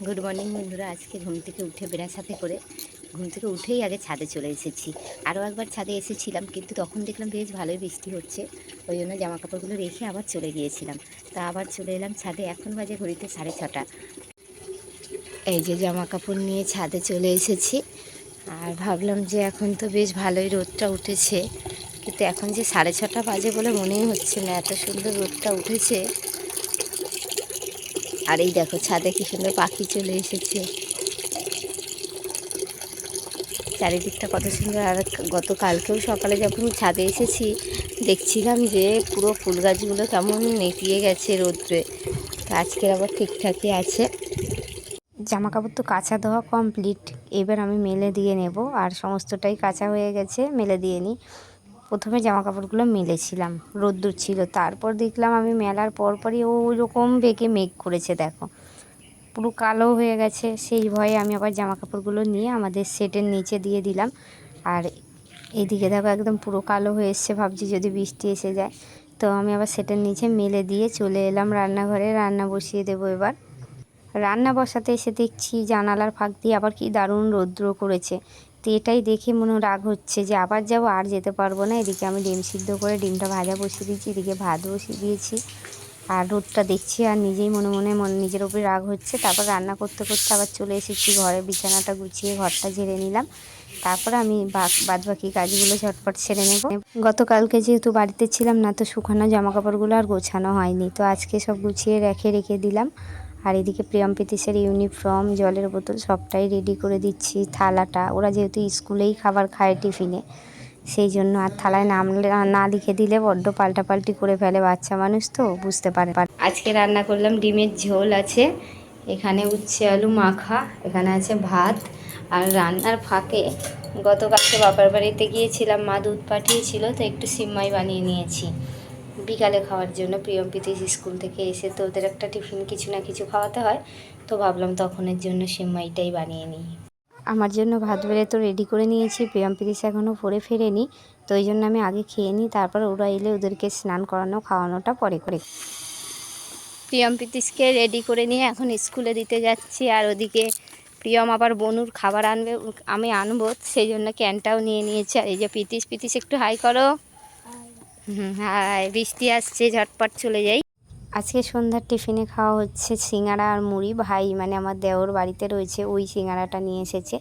Good morning বন্ধুরা। আজকে ঘুম থেকে উঠে বেড়াসাথে করে ঘুম থেকে উঠেই আগে ছাদে চলে এসেছি। আরও একবার ছাদে এসেছিলাম, কিন্তু তখন দেখলাম বেশ ভালোই বৃষ্টি হচ্ছে, ওই জন্য জামা কাপড়গুলো রেখে আবার চলে গিয়েছিলাম। তা আবার চলে এলাম ছাদে। এখন বাজে ঘড়িতে 6:30। এই যে জামা কাপড় নিয়ে ছাদে চলে এসেছি, আর ভাবলাম যে এখন তো বেশ ভালোই রোদটা উঠেছে, কিন্তু এখন যে 6:30 বাজে বলে মনেই হচ্ছে না, এত সুন্দর রোদটা উঠেছে। আর এই দেখো ছাদে কি সুন্দর পাখি চলে এসেছে, চারিদিকটা কত সুন্দর। আর গতকালকেও সকালে যখন ছাদে এসেছি দেখছিলাম যে পুরো ফুল গাছগুলো কেমন নেতিয়ে গেছে রোদ্রে। তো আজকের আবার ঠিকঠাকই আছে। জামা কাপড় তো কাচা দেওয়া কমপ্লিট, এবার আমি মেলে দিয়ে নেব। আর সমস্তটাই কাঁচা হয়ে গেছে, মেলে দিয়ে নিই। প্রথমে জামা কাপড়গুলো মেলেছিলাম, রোদ্দুর ছিল, তারপর দেখলাম আমি মেলার পরপরই ওই রকম বেঁকে মেঘ করেছে, দেখো পুরো কালো হয়ে গেছে। সেই ভয়ে আমি আবার জামা কাপড়গুলো নিয়ে আমাদের সেটের নিচে দিয়ে দিলাম। আর এইদিকে দেখো একদম পুরো কালো হয়ে এসছে, ভাবছি যদি বৃষ্টি এসে যায়। তো আমি আবার সেটের নিচে মেলে দিয়ে চলে এলাম রান্নাঘরে, রান্না বসিয়ে দেবো এবার। রান্না বসাতে এসে দেখছি জানালার ফাঁক দিয়ে আবার কি দারুণ রৌদ্র করেছে। তো এটাই দেখে মনে রাগ হচ্ছে যে আবার যাবো, আর যেতে পারবো না। এদিকে আমি ডিম সিদ্ধ করে ডিমটা ভাজা বসিয়ে দিয়েছি, এদিকে ভাত বসিয়ে দিয়েছি। আর রোদটা দেখছি আর নিজেই মনে মনে নিজের উপরে রাগ হচ্ছে। তারপর রান্না করতে করতে আবার চলে এসেছি ঘরে, বিছানাটা গুছিয়ে ঘরটা ঝেড়ে নিলাম। তারপরে আমি বাদ বাকি কাজগুলো ঝটপট সেরে নেব। গতকালকে যেহেতু বাড়িতে ছিলাম না, তো শুকানো জামা কাপড়গুলো আর গোছানো হয়নি, তো আজকে সব গুছিয়ে রেখে দিলাম। আর এদিকে প্রিয়ম প্রীতিশের ইউনিফর্ম, জলের বোতল সবটাই রেডি করে দিচ্ছি। থালাটা, ওরা যেহেতু স্কুলেই খাবার খায় টিফিনে, সেই জন্য আর থালায় নাম না লিখে দিলে বড্ড পাল্টাপাল্টি করে ফেলে, বাচ্চা মানুষ তো বুঝতে পারে। আজকে রান্না করলাম ডিমের ঝোল আছে, এখানে উচ্ছে আলু মাখা, এখানে আছে ভাত। আর রান্নার ফাঁকে গতকালকে বাবার বাড়িতে গিয়েছিলাম, মা দুধ পাঠিয়েছিল, তো একটু সিমাই বানিয়ে নিয়েছি বিকালে খাওয়ার জন্য। প্রিয়ম প্রীতিশ স্কুল থেকে এসে তো ওদের একটা টিফিন কিছু না কিছু খাওয়াতে হয়, তো ভাবলাম তখনের জন্য সিমাইটাই বানিয়ে নিই। আমার জন্য ভাত বেড়ে তো রেডি করে নিয়েছি, প্রিয়ম প্রীতিশ এখনও পরে ফেরেনি, তো ওই জন্য আমি আগে খেয়ে নিই, তারপর ওরা এলে ওদেরকে স্নান করানো খাওয়ানোটা পরে করে। প্রিয়ম প্রীতিশকে রেডি করে নিয়ে এখন স্কুলে দিতে যাচ্ছি। আর ওদিকে প্রিয়ম আবার বনুর খাবার আনবে, আমি আনবো, সেই জন্য ক্যানটাও নিয়ে নিয়েছে। আর এই যে প্রীতিশ একটু হাই করো। হাই, বৃষ্টি আসছে, ঝটপট চলে যাই। আজকে সন্ধ্যার টিফিনে খাওয়া হচ্ছে সিঙ্গাড়া আর মুড়ি। ভাই মানে আমার দেওর বাড়িতে রয়েছে, ওই সিঙ্গাড়াটা নিয়ে এসেছে,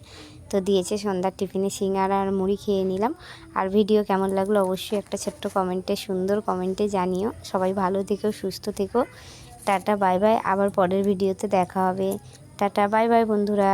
তো দিয়েছে সন্ধ্যার টিফিনে সিঙ্গাড়া আর মুড়ি খেয়ে নিলাম। আর ভিডিও কেমন লাগলো অবশ্যই একটা ছোট্ট কমেন্টে, সুন্দর কমেন্টে জানিও। সবাই ভালো থেকো, সুস্থ থেকো। টাটা বাই বাই, আবার পরের ভিডিওতে দেখা হবে। টাটা বাই বাই বন্ধুরা।